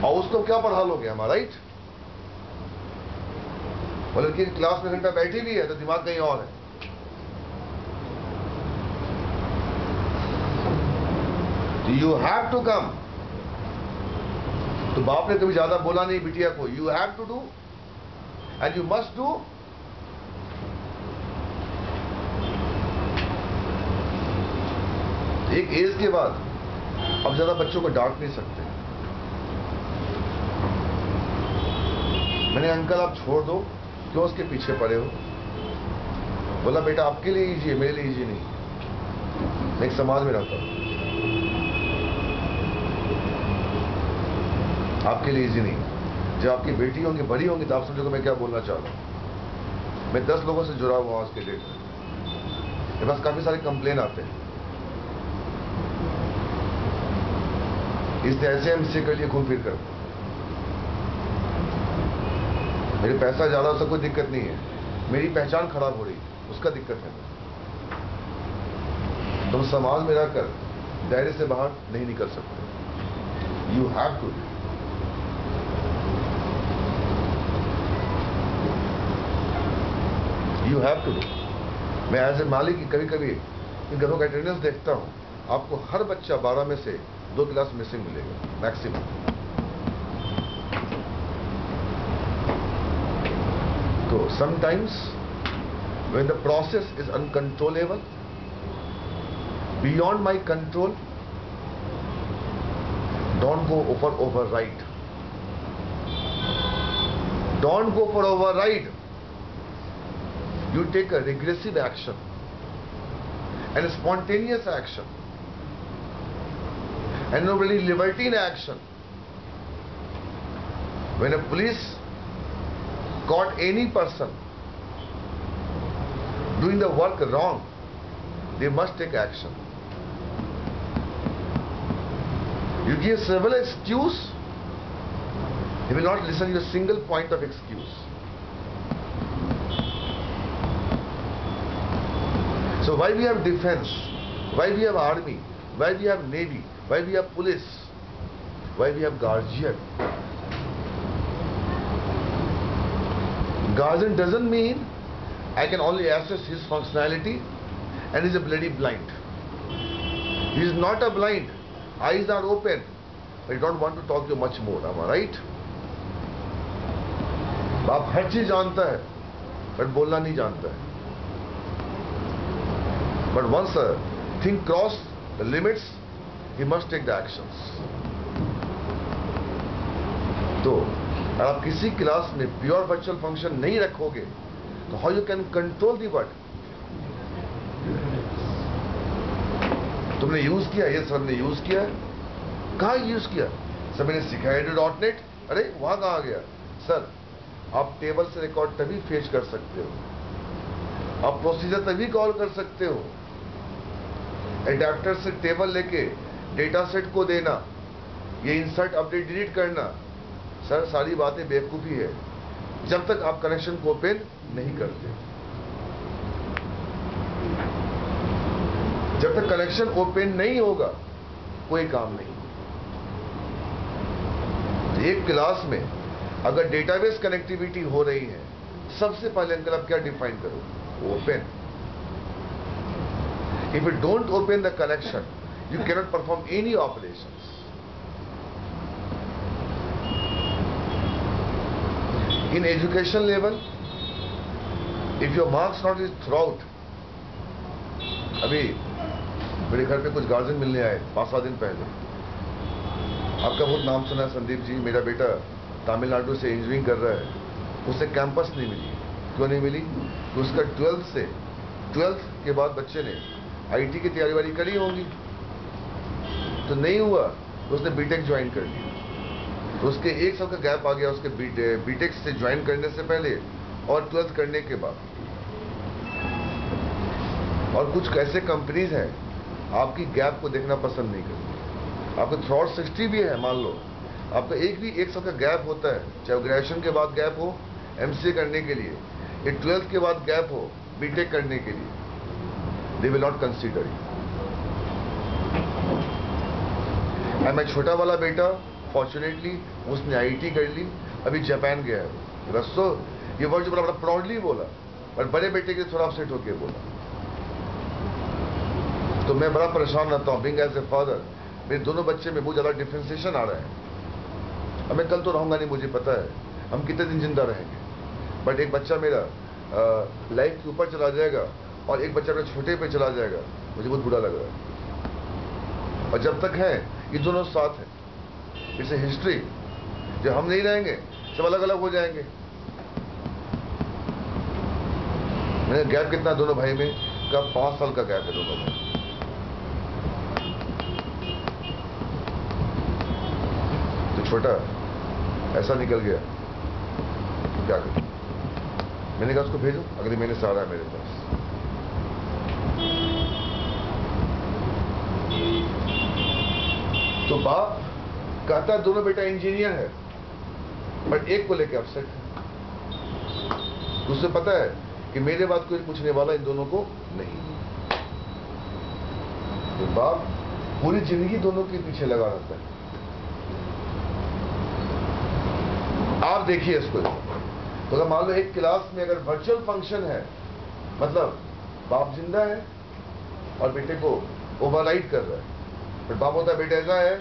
और उसको क्या पढ़ा लोगे हमारा, राइट। वो लड़की क्लास में घंटा बैठी भी है तो दिमाग कहीं और है। You have to come. तो बाप ने कभी ज्यादा बोला नहीं बिटिया को, you have to do and you must do. एक एज के बाद अब ज्यादा बच्चों को डांट नहीं सकते। मैंने अंकल आप छोड़ दो, क्यों उसके पीछे पड़े हो। बोला बेटा आपके लिए इजी है, मेरे लिए इजी नहीं। मैं एक समाज में रहता हूं, आपके लिए इजी नहीं। जब आपकी बेटी होंगी, बड़ी होंगी, तो आप समझोगे मैं क्या बोलना चाह रहा हूं। मैं 10 लोगों से जुड़ा हुआ आज के डेट में, मेरे पास काफी सारे कंप्लेन आते हैं, इसने ऐसे हमसे कर लिए घूम फिर कर। मेरे पैसा ज्यादा, उसका कोई दिक्कत नहीं है, मेरी पहचान खराब हो रही, उसका दिक्कत है। तुम समाज में रहकर दायरे से बाहर नहीं निकल सकते। You have to. You have to do. मैं एज ए मालिक कभी कभी इन घरों का अटेंडेंस देखता हूँ, आपको हर बच्चा 12 में से 2 क्लास मिसिंग मिलेगा मैक्सिमम। तो sometimes when the process is uncontrollable, beyond my control, don't go for override. Don't go for override. You take a regressive action and a spontaneous action and a really libertine action. When a police caught any person doing the work wrong, they must take action. You give several excuse, he will not listen to a single point of excuse. So why we have defense, why we have army, why we have navy, why we have police, why we have guardian? Guardian doesn't mean I can only assess his functionality and he's a bloody blind. He is not a blind. Eyes are open. But I don't want to talk to you much more. Am I right? बाप हर चीज जानता है, but बोलना नहीं जानता है. But once a thing cross the limits, he must take the actions. तो अगर आप किसी क्लास में प्योर वर्चुअल फंक्शन नहीं रखोगे, तो how you can control the word? तुमने यूज किया, ये सर ने यूज किया, कहाँ यूज किया? सर मैंने सिखाया .NET, अरे वहां कहाँ गया? सर आप टेबल से रिकॉर्ड तभी फेच कर सकते हो, आप प्रोसीजर तभी कॉल कर सकते हो, एडेप्टर से टेबल लेके डेटा सेट को देना, ये इंसर्ट अपडेट डिलीट करना, सर सारी बातें बेवकूफी है जब तक आप कनेक्शन को ओपन नहीं करते। जब तक कनेक्शन ओपन नहीं होगा कोई काम नहीं। एक क्लास में अगर डेटाबेस कनेक्टिविटी हो रही है, सबसे पहले अंकल आप क्या डिफाइन करो? Open. If you don't open the connection, you cannot perform any operations. In education level, if your marks not is throughout, अभी मेरे घर पे कुछ गार्जियन मिलने आए 5-7 दिन पहले। आपका बहुत नाम सुना है संदीप जी, मेरा बेटा तमिलनाडु से इंजीनियरिंग कर रहा है, उसे कैंपस नहीं मिली। क्यों नहीं मिली? तो उसका 12th के बाद बच्चे ने आईटी की तैयारी वारी करी होंगी, तो नहीं हुआ तो उसने बीटेक ज्वाइन कर लिया। तो उसके 1 साल का गैप आ गया उसके बीटेक से ज्वाइन करने से पहले और 12th करने के बाद। और कुछ ऐसे कंपनीज हैं आपकी गैप को देखना पसंद नहीं करती। आपको थ्रॉट 60 भी है, मान लो आपका 1 साल का गैप होता है, चाहे ग्रेजुएशन के बाद गैप हो एमसीए करने के लिए, या 12th के बाद गैप हो बीटेक करने के लिए, they will not consider you. मैं छोटा वाला बेटा फॉर्चुनेटली उसने आईटी कर ली, अभी जापान गया है। रस्तो ये वर्ड जो बड़ा प्राउडली बोला, पर बड़े बेटे के थोड़ा अपसेट होके बोला। तो मैं बड़ा परेशान रहता हूँ बीइंग एज ए फादर। मेरे दोनों बच्चे में बहुत ज्यादा डिफ्रेंसिएशन आ रहा है। अब मैं कल तो रहूंगा नहीं, मुझे पता है हम कितने दिन जिंदा रहेंगे, बट एक बच्चा मेरा लाइफ के ऊपर चला जाएगा और एक बच्चा मेरा छोटे पे चला जाएगा, मुझे बहुत बुरा लग रहा है। और जब तक है ये दोनों साथ हैं, इसे हिस्ट्री जब हम नहीं रहेंगे सब अलग अलग हो जाएंगे। मैंने गैप कितना दोनों भाई में? कब 5 साल का गैप है दोनों में। तो छोटा ऐसा निकल गया, क्या करूं? मैंने कहा उसको भेजो, अगले महीने से आ रहा है मेरे पास। तो बाप कहता दोनों बेटा इंजीनियर है, बट एक को लेकर अपसेट है। उसे पता है कि मेरे बात कोई पूछने वाला इन दोनों को नहीं। तो बाप पूरी जिंदगी दोनों के पीछे लगा रहता है। आप देखिए इसको। तो अगर मान लो एक क्लास में अगर वर्चुअल फंक्शन है मतलब बाप जिंदा है और बेटे को ओवरराइड कर रहा है, पर बाप होता है बेटे ऐसा है,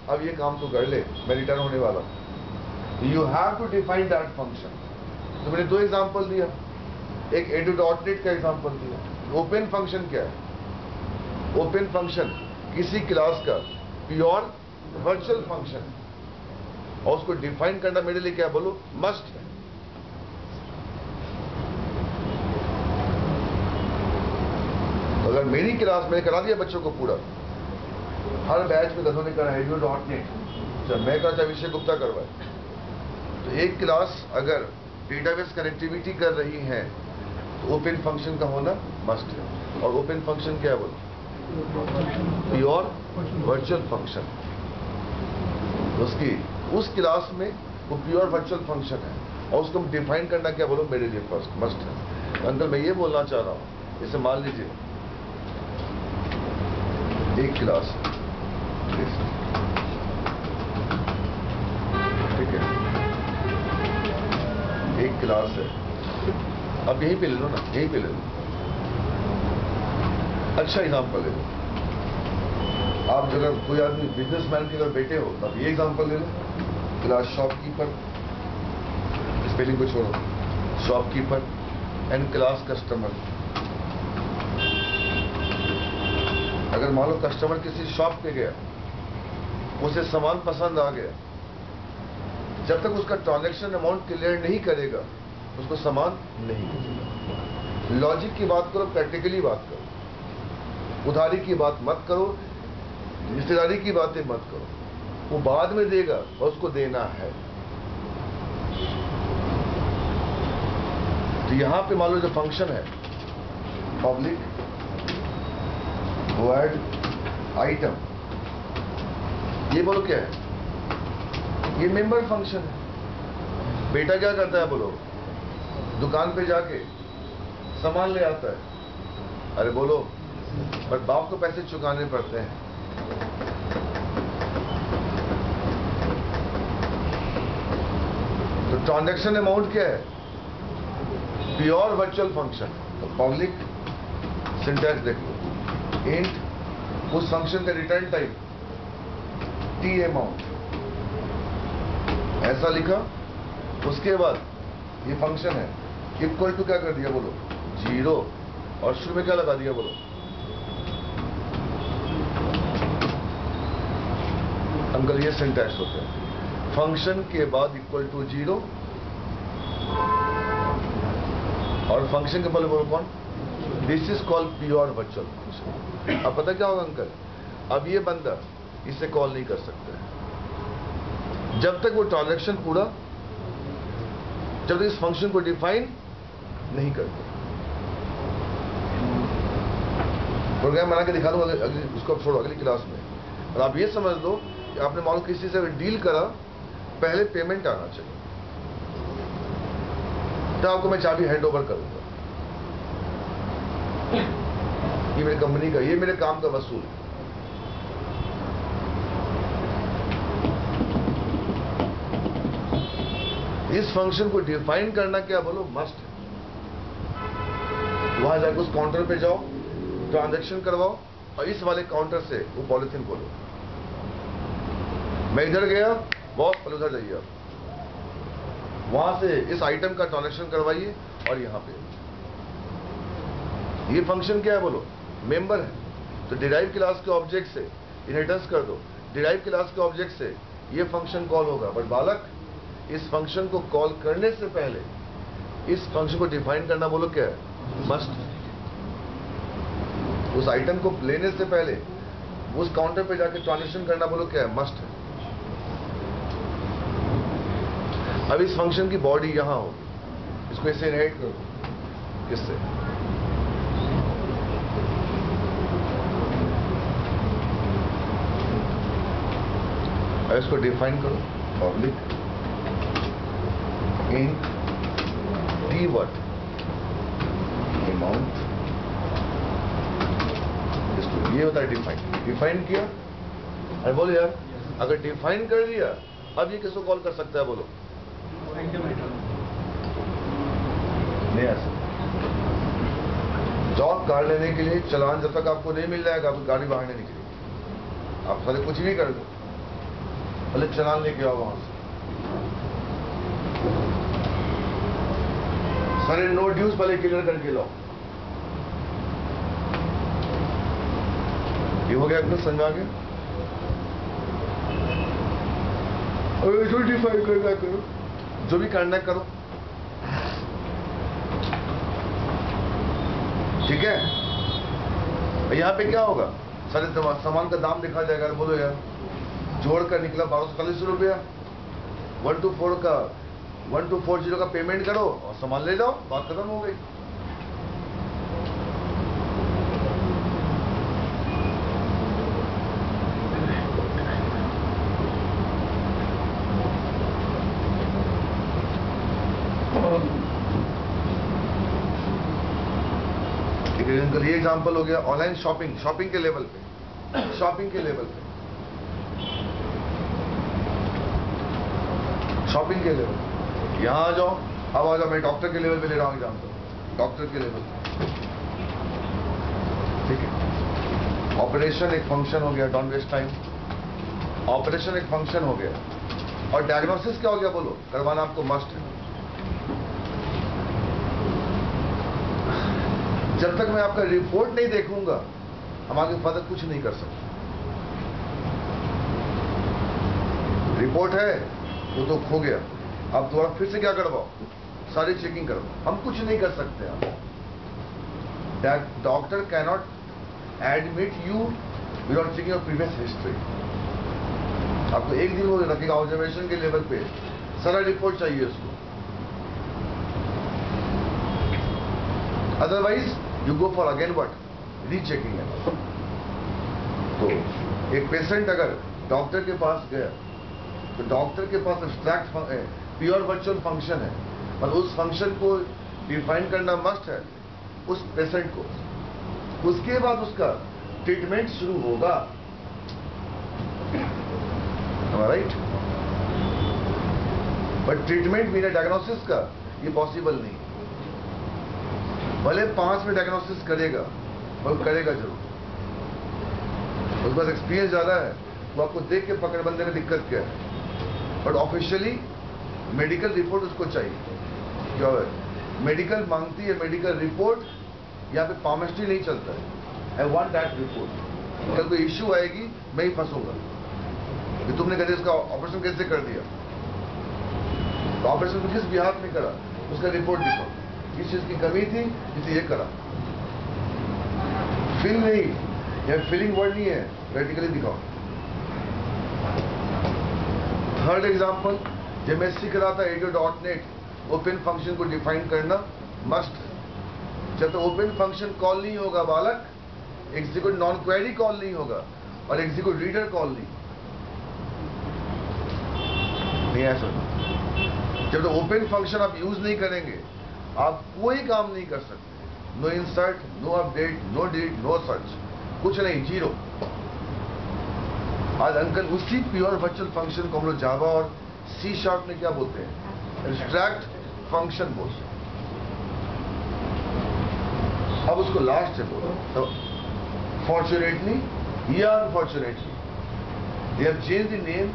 अब ये काम तो कर ले, मैं रिटर्न होने वाला हूं। You have to define that function. तो मैंने 2 एग्जांपल दिया, एक एडुडॉटनेट का एग्जांपल दिया। ओपन फंक्शन क्या है? ओपन फंक्शन किसी क्लास का प्योर वर्चुअल फंक्शन है और उसको डिफाइन करना मेरे लिए क्या बोलो मस्ट है। तो अगर मेरी क्लास में करा दिया बच्चों को पूरा, हर बैच में दसों ने करा एडुडॉटनेट, जब मैं करा चाहे विषय गुप्ता करवाए, तो एक क्लास अगर डेटाबेस कनेक्टिविटी कर रही है तो ओपन फंक्शन का होना मस्ट है। और ओपन फंक्शन क्या है बोलो? Pure virtual function. उसकी उस क्लास में वो प्योर वर्चुअल फंक्शन है और उसको डिफाइन करना क्या बोलो मेरे लिए फर्स्ट मस्ट है। अंकल मैं ये बोलना चाह रहा हूं, इसे मान लीजिए एक क्लास, ठीक है, एक क्लास है, अब यहीं पे ले लो ना, यहीं पे ले लो। अच्छा एग्जांपल ले लो, आप अगर कोई आदमी बिजनेसमैन के अगर बेटे हो तब ये एग्जांपल ले लो, क्लास शॉपकीपर, स्पेलिंग को छोड़ो, शॉपकीपर एंड क्लास कस्टमर। अगर मान लो कस्टमर किसी शॉप पे गया, उसे सामान पसंद आ गया, जब तक उसका ट्रांजैक्शन अमाउंट क्लियर नहीं करेगा उसको सामान नहीं मिलेगा। लॉजिक की बात करो, प्रैक्टिकली बात करो, उधारी की बात मत करो, रिश्तेदारी की बातें मत करो, वो बाद में देगा और उसको देना है। तो यहां पे मान लो जो फंक्शन है पब्लिक वर्ड आइटम, ये बोलो क्या है? ये मेंबर फंक्शन है। बेटा क्या करता है बोलो? दुकान पे जाके सामान ले आता है, अरे बोलो, पर बाप को पैसे चुकाने पड़ते हैं। तो ट्रांजैक्शन अमाउंट क्या है? Pure virtual function. तो पब्लिक सिंटैक्स देख लो, इंट उस फंक्शन का रिटर्न टाइप टी अमाउंट ऐसा लिखा, उसके बाद ये फंक्शन है इक्वल टू क्या कर दिया बोलो 0 और शुरू में क्या लगा दिया बोलो अंकल, ये सिंटैक्स होता है फंक्शन के बाद इक्वल टू 0 और फंक्शन के पहले बोलो कौन? This is called pure virtual function. अब पता क्या होगा अंकल, अब ये बंदा इसे कॉल नहीं कर सकता है जब तक वो ट्रांजैक्शन पूरा, जब तक इस फंक्शन को डिफाइन नहीं करते। प्रोग्राम बना के दिखा दूंगा उसको, अब छोड़ो अगली क्लास में। और आप ये समझ लो कि आपने मान लो किसी से डील करा, पहले पेमेंट आना चाहिए, तो आपको मैं चाबी हैंड ओवर करूंगा, ये मेरी कंपनी का, ये मेरे काम का वसूल है। इस फंक्शन को डिफाइन करना क्या बोलो मस्ट है। वहां जाकर उस काउंटर पे जाओ, ट्रांजैक्शन करवाओ और इस वाले काउंटर से वो पॉलिथीन खोलो। मैं इधर गया बॉस, पहले उधर जाइए आप, वहां से इस आइटम का ट्रांजैक्शन करवाइए और यहां पे ये फंक्शन क्या है बोलो मेंबर है। तो डिराइव क्लास के ऑब्जेक्ट से इनहेरिटेंस कर दो, डिराइव क्लास के ऑब्जेक्ट से ये फंक्शन कॉल होगा। बट बालक, इस फंक्शन को कॉल करने से पहले इस फंक्शन को डिफाइन करना बोलो क्या है मस्ट। उस आइटम को लेने से पहले उस काउंटर पे जाके ट्रांजैक्शन करना बोलो क्या है मस्ट है। अब इस फंक्शन की बॉडी यहां होगी, इसको ऐसे इनहेरिट करो, किससे? और इसको डिफाइन करो public in T word amount, इसको ये होता है डिफाइन। डिफाइन किया अरे बोलो यार, अगर डिफाइन कर दिया अब ये किसको कॉल कर सकता है बोलो? नहीं आ सकता। जॉब कार लेने के लिए चालान जब तक आपको नहीं मिल जाएगा आपकी गाड़ी बाहर नहीं निकलेगी। आप सारे कुछ भी कर दो, पहले चालान लेके आओ वहां से। सारे नो ड्यूज पहले क्लियर करके लाओ। ये हो गया अपना समझ आ गया। 25 करना करो, जो भी करना करो, ठीक है। यहाँ पे क्या होगा, सारे सामान का दाम लिखा जाएगा। बोलो यार, जोड़ कर निकला 1240 रुपया। 1240 का पेमेंट करो और सामान ले जाओ, बात खत्म हो गई। ये एग्जांपल हो गया ऑनलाइन शॉपिंग के लेवल पे। शॉपिंग के लेवल यहां आ जाओ। अब आ जाओ, मैं डॉक्टर के लेवल पे ले रहा हूं एग्जांपल, डॉक्टर के लेवल, ठीक है। ऑपरेशन एक फंक्शन हो गया, डोंट वेस्ट टाइम। ऑपरेशन एक फंक्शन हो गया, और डायग्नोसिस क्या हो गया बोलो, करवाना आपको मस्ट है। जब तक मैं आपका रिपोर्ट नहीं देखूंगा हम आगे फर्दर कुछ नहीं कर सकते। रिपोर्ट है वो तो खो गया, अब दोबारा फिर से क्या करवाओ, सारी चेकिंग करवाओ, हम कुछ नहीं कर सकते। Doctor cannot admit you without checking your previous history. आपको एक दिन वो रखेगा ऑब्जर्वेशन के लेवल पे, सारा रिपोर्ट चाहिए उसको, otherwise you go for again what, rechecking है। तो एक पेशेंट अगर डॉक्टर के पास गया तो डॉक्टर के पास एब्स्ट्रैक्ट प्योर वर्चुअल फंक्शन है, और उस फंक्शन को डिफाइन करना मस्ट है उस पेशेंट को। उसके बाद उसका ट्रीटमेंट शुरू होगा, राइट। बट ट्रीटमेंट बिना डायग्नोसिस का ये पॉसिबल नहीं। भले 5 में डायग्नोसिस करेगा, वो करेगा जरूर, उसके पास एक्सपीरियंस ज्यादा है, वो आपको देख के पकड़ बंदे में दिक्कत क्या है। बट ऑफिशियली मेडिकल रिपोर्ट उसको चाहिए। क्या है, मेडिकल मांगती है मेडिकल रिपोर्ट, यहाँ पे पामेस्ट्री नहीं चलता है। I want that report. कल कोई इश्यू आएगी मैं ही फंसूंगा कि तुमने कहते इसका ऑपरेशन कैसे कर दिया, तो ऑपरेशन किस बिहार में करा, उसका रिपोर्ट दिखाओ, किस चीज की कमी थी जिसे ये करा। फील नहीं, यह फीलिंग वर्ड नहीं है, प्रैक्टिकली दिखाओ। थर्ड एग्जांपल, जब मैं सीख रहा था ADO.NET, ओपन फंक्शन को डिफाइन करना मस्ट। जब तक ओपन फंक्शन कॉल नहीं होगा बालक, एग्जीक्यूट नॉन क्वेरी कॉल नहीं होगा, और एग्जीक्यूट रीडर कॉल नहीं ऐसा। जब तक ओपन फंक्शन आप यूज नहीं करेंगे आप कोई काम नहीं कर सकते। No insert, no update, no delete, no search, कुछ नहीं, जीरो। आज अंकल उसी प्योर वर्चुअल फंक्शन को हम लोग जावा और C# में क्या बोलते हैं, एब्स्ट्रैक्ट फंक्शन बोलते हैं। अब उसको लास्ट से बोलो, तो फॉर्चुनेटली या unfortunately they have change the name,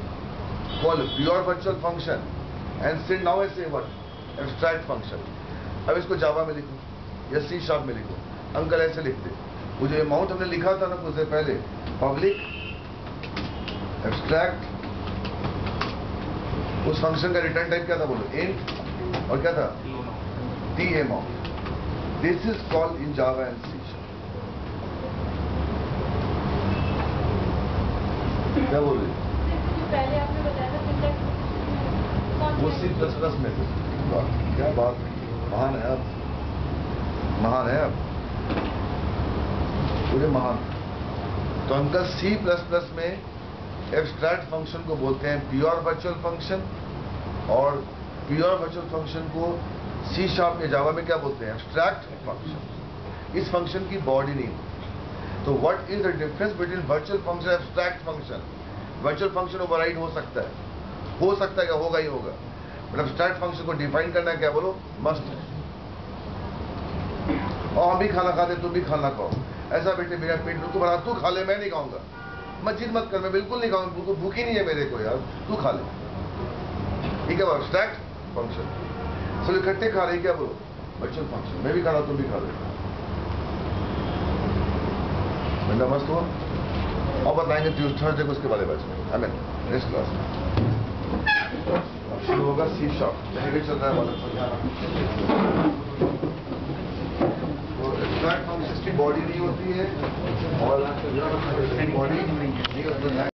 call pure virtual function and said now I से व्हाट, एब्स्ट्रैक्ट फंक्शन। अब इसको जावा में लिखो या C# में लिखो। अंकल ऐसे लिखते, वो जो अमाउंट हमने लिखा था ना कुछ देर पहले, पब्लिक एब्स्ट्रैक्ट, उस फंक्शन का रिटर्न टाइप क्या था बोलो, इंट, और क्या था, T amount. This is called in Java and C#. क्या बोल रही, पहले आपने बताया था सिंटैक्स वो C++ में थे। क्या बात, महान है आप, महान है आप, पूरे महान। तो अंकल C++ में एब्स्ट्रैक्ट फंक्शन को बोलते हैं प्योर वर्चुअल फंक्शन, और प्योर वर्चुअल फंक्शन को C# या जावा में क्या बोलते हैं, एब्स्ट्रैक्ट फंक्शन। इस फंक्शन की बॉडी नहीं होती। तो what is the difference between virtual function और abstract function? Virtual function override हो सकता है क्या, होगा ही होगा, बट एब्स्ट्रैक्ट फंक्शन को डिफाइन करना क्या बोलो, मस्ट है। और हम भी खाना खाते तुम भी खाना खाओ, ऐसा बेटे मेरा पेट तू बना, तू खा ले, मैं नहीं खाऊंगा, मत जिद मत कर, मैं बिल्कुल नहीं खाऊंगा, बिल्कुल भूखी नहीं है मेरे को यार, तू खा ले। ठीक है, abstract फंक्शन सब इकट्ठे खा रहे, क्या बोलो वर्चुअल फंक्शन, मैं भी खा रहा तुम भी खा रहे, बंदा मस्त हुआ। और बताएंगे थर्सडे को उसके बारे में, आई मीन नेक्स्ट क्लास में शुरू होगा सी शॉप, कहीं भी चल रहा है वाला तो एब्स्ट्रैक्ट फंक्शंस की बॉडी नहीं होती है और बॉडी नहीं होती है।